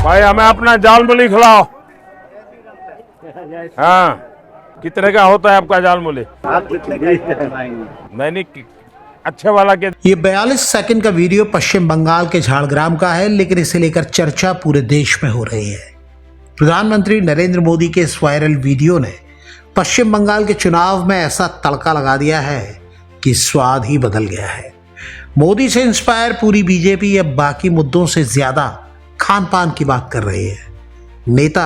भाई हमें अपना जाल मूली खिलाओ। हाँ, कितने का होता है आपका जाल मूली? आप कितने का नहीं, अच्छे वाला के। ये 42 सेकंड का वीडियो पश्चिम बंगाल के झाड़ग्राम का है, लेकिन इसे लेकर चर्चा पूरे देश में हो रही है। प्रधानमंत्री नरेंद्र मोदी के इस वायरल वीडियो ने पश्चिम बंगाल के चुनाव में ऐसा तड़का लगा दिया है कि स्वाद ही बदल गया है। मोदी से इंस्पायर पूरी बीजेपी अब बाकी मुद्दों से ज्यादा खान पान की बात कर रही है। नेता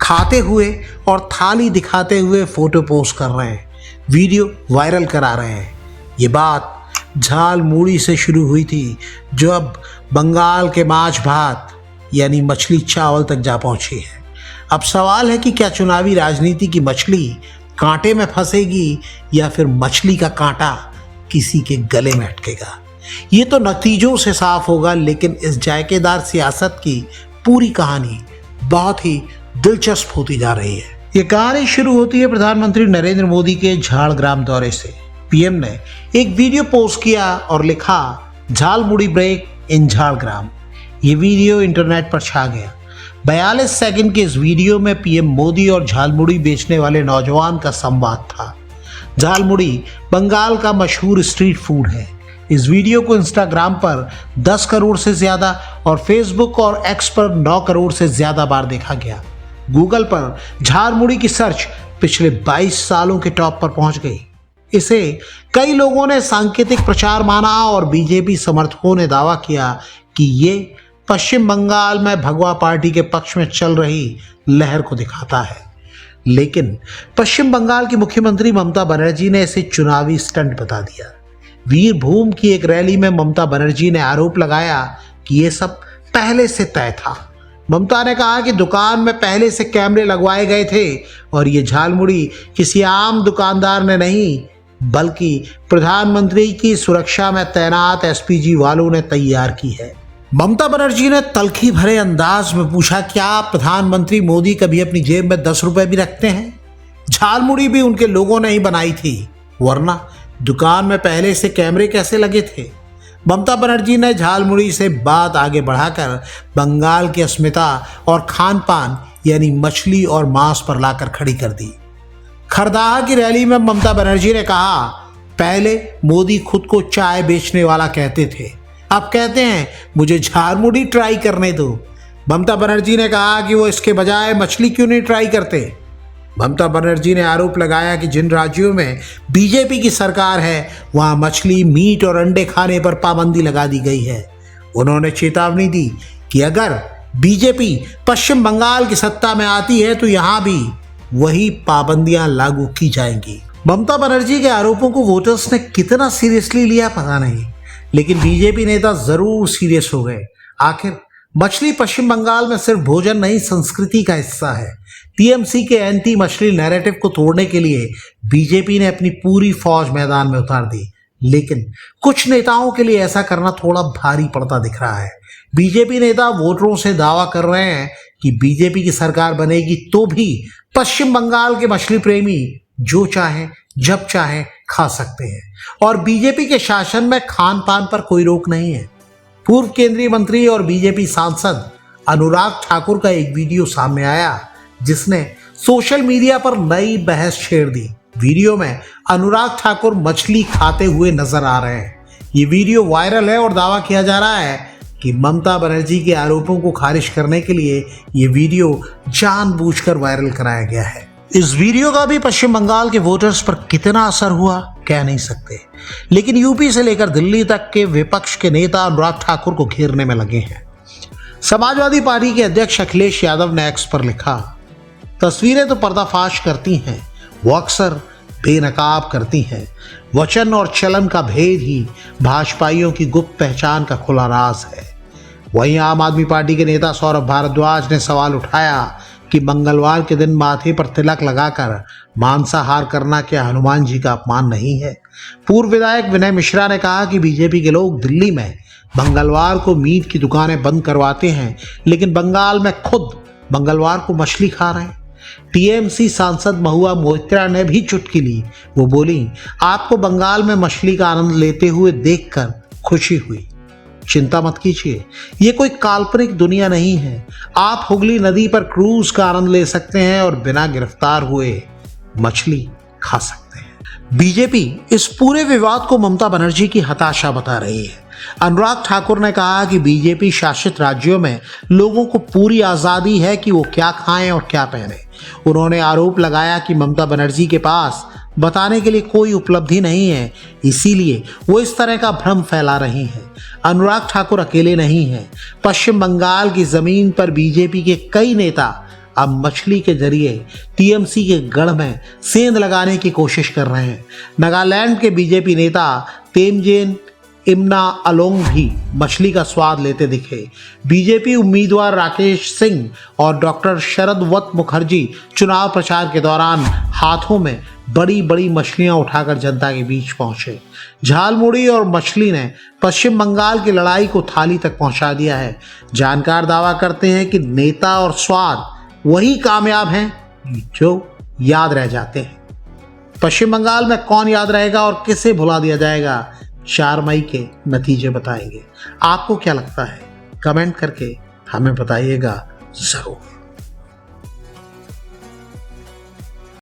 खाते हुए और थाली दिखाते हुए फोटो पोस्ट कर रहे हैं, वीडियो वायरल करा रहे हैं। ये बात झाल मूड़ी से शुरू हुई थी, जो अब बंगाल के माछ भात यानी मछली चावल तक जा पहुंची है। अब सवाल है कि क्या चुनावी राजनीति की मछली कांटे में फंसेगी या फिर मछली का कांटा किसी के गले में अटकेगा। ये तो नतीजों से साफ होगा, लेकिन इस जायकेदार सियासत की पूरी कहानी बहुत ही दिलचस्प होती जा रही है। ये कहानी शुरू होती है प्रधानमंत्री नरेंद्र मोदी के झाड़ग्राम दौरे से। पीएम ने एक वीडियो पोस्ट किया और लिखा, झालमुड़ी ब्रेक इन झाड़ग्राम। ये वीडियो इंटरनेट पर छा गया। 42 सेकंड के इस वीडियो में पीएम मोदी और झालमुड़ी बेचने वाले नौजवान का संवाद था। झालमुड़ी बंगाल का मशहूर स्ट्रीट फूड है। इस वीडियो को इंस्टाग्राम पर 10 करोड़ से ज्यादा और फेसबुक और एक्स पर 9 करोड़ से ज्यादा बार देखा गया। गूगल पर झालमुड़ी की सर्च पिछले 22 सालों के टॉप पर पहुंच गई। इसे कई लोगों ने सांकेतिक प्रचार माना और बीजेपी समर्थकों ने दावा किया कि ये पश्चिम बंगाल में भगवा पार्टी के पक्ष में चल रही लहर को दिखाता है। लेकिन पश्चिम बंगाल की मुख्यमंत्री ममता बनर्जी ने इसे चुनावी स्टंट बता दिया। वीरभूम की एक रैली में ममता बनर्जी ने आरोप लगाया कि ये सब पहले से तय था। ममता ने कहा कि दुकान में पहले से कैमरे लगवाए गए थे और ये झालमुड़ी किसी आम दुकानदार ने नहीं, बल्कि प्रधानमंत्री की सुरक्षा में तैनात एसपीजी वालों ने तैयार की है। ममता बनर्जी ने तल्खी भरे अंदाज में पूछा, क्या प्रधानमंत्री मोदी कभी अपनी जेब में 10 रुपए भी रखते हैं? झालमुड़ी भी उनके लोगों ने ही बनाई थी, वरना दुकान में पहले से कैमरे कैसे लगे थे? ममता बनर्जी ने झालमुड़ी से बात आगे बढ़ाकर बंगाल की अस्मिता और खान पान यानी मछली और मांस पर लाकर खड़ी कर दी। खरदाहा की रैली में ममता बनर्जी ने कहा, पहले मोदी खुद को चाय बेचने वाला कहते थे, अब कहते हैं मुझे झालमुड़ी ट्राई करने दो। ममता बनर्जी ने कहा कि वो इसके बजाय मछली क्यों नहीं ट्राई करते। ममता बनर्जी ने आरोप लगाया कि जिन राज्यों में बीजेपी की सरकार है वहां मछली, मीट और अंडे खाने पर पाबंदी लगा दी गई है। उन्होंने चेतावनी दी कि अगर बीजेपी पश्चिम बंगाल की सत्ता में आती है तो यहां भी वही पाबंदियां लागू की जाएंगी। ममता बनर्जी के आरोपों को वोटर्स ने कितना सीरियसली लिया पता नहीं, लेकिन बीजेपी नेता जरूर सीरियस हो गए। आखिर मछली पश्चिम बंगाल में सिर्फ भोजन नहीं, संस्कृति का हिस्सा है। टीएमसी के एंटी मछली नैरेटिव को तोड़ने के लिए बीजेपी ने अपनी पूरी फौज मैदान में उतार दी, लेकिन कुछ नेताओं के लिए ऐसा करना थोड़ा भारी पड़ता दिख रहा है। बीजेपी नेता वोटरों से दावा कर रहे हैं कि बीजेपी की सरकार बनेगी तो भी पश्चिम बंगाल के मछली प्रेमी जो चाहे जब चाहे खा सकते हैं और बीजेपी के शासन में खान पान पर कोई रोक नहीं है। पूर्व केंद्रीय मंत्री और बीजेपी सांसद अनुराग ठाकुर का एक वीडियो सामने आया जिसने सोशल मीडिया पर नई बहस छेड़ दी। वीडियो में अनुराग ठाकुर मछली खाते हुए नजर आ रहे हैं। ये वीडियो वायरल है और दावा किया जा रहा है कि ममता बनर्जी के आरोपों को खारिज करने के लिए ये वीडियो जानबूझकर वायरल कराया गया है। इस वीडियो का भी पश्चिम बंगाल के वोटर्स पर कितना असर हुआ कह नहीं सकते, लेकिन यूपी से लेकर दिल्ली तक के विपक्ष के नेता अनुराग ठाकुर को घेरने में लगे हैं। समाजवादी पार्टी के अध्यक्ष अखिलेश यादव ने एक्स पर लिखा, तस्वीरें तो पर्दाफाश करती हैं, वो अक्सर बेनकाब करती हैं। वचन और चलन का भेद ही भाजपाइयों की गुप्त पहचान का खुला राज है। वहीं आम आदमी पार्टी के नेता सौरभ भारद्वाज ने सवाल उठाया कि मंगलवार के दिन माथे पर तिलक लगाकर मांसाहार करना क्या हनुमान जी का अपमान नहीं है। पूर्व विधायक विनय मिश्रा ने कहा कि बीजेपी के लोग दिल्ली में मंगलवार को मीट की दुकानें बंद करवाते हैं, लेकिन बंगाल में खुद मंगलवार को मछली खा रहे हैं। टीएमसी सांसद महुआ मोइत्रा ने भी चुटकी ली। वो बोली, आपको बंगाल में मछली का आनंद लेते हुए देखकर खुशी हुई। चिंता मत कीजिए, ये कोई काल्पनिक दुनिया नहीं है। आप हुगली नदी पर क्रूज का आनंद ले सकते हैं और बिना गिरफ्तार हुए मछली खा सकते हैं। बीजेपी इस पूरे विवाद को ममता बनर्जी की हताशा बता रही है। अनुराग ठाकुर ने कहा कि बीजेपी शासित राज्यों में लोगों को पूरी आजादी है कि वो क्या खाएं और क्या पहने। उन्होंने आरोप लगाया कि ममता बनर्जी के पास बताने के लिए कोई उपलब्धि नहीं है, इसीलिए वो इस तरह का भ्रम फैला रही हैं। अनुराग ठाकुर अकेले नहीं हैं। पश्चिम बंगाल की जमीन पर बीजेपी के कई नेता अब मछली के जरिए टीएमसी के गढ़ में सेंध लगाने की कोशिश कर रहे हैं। नागालैंड के बीजेपी नेता तेमजेन इम्ना अलोंग भी मछली का स्वाद लेते दिखे। बीजेपी उम्मीदवार राकेश सिंह और डॉक्टर शरद वत मुखर्जी चुनाव प्रचार के दौरान हाथों में बड़ी बड़ी मछलियां उठाकर जनता के बीच पहुंचे। झालमुड़ी और मछली ने पश्चिम बंगाल की लड़ाई को थाली तक पहुंचा दिया है। जानकार दावा करते हैं कि नेता और स्वाद वही कामयाब हैं जो याद रह जाते हैं। पश्चिम बंगाल में कौन याद रहेगा और किसे भुला दिया जाएगा, 4 मई के नतीजे बताएंगे। आपको क्या लगता है, कमेंट करके हमें बताइएगा जरूर।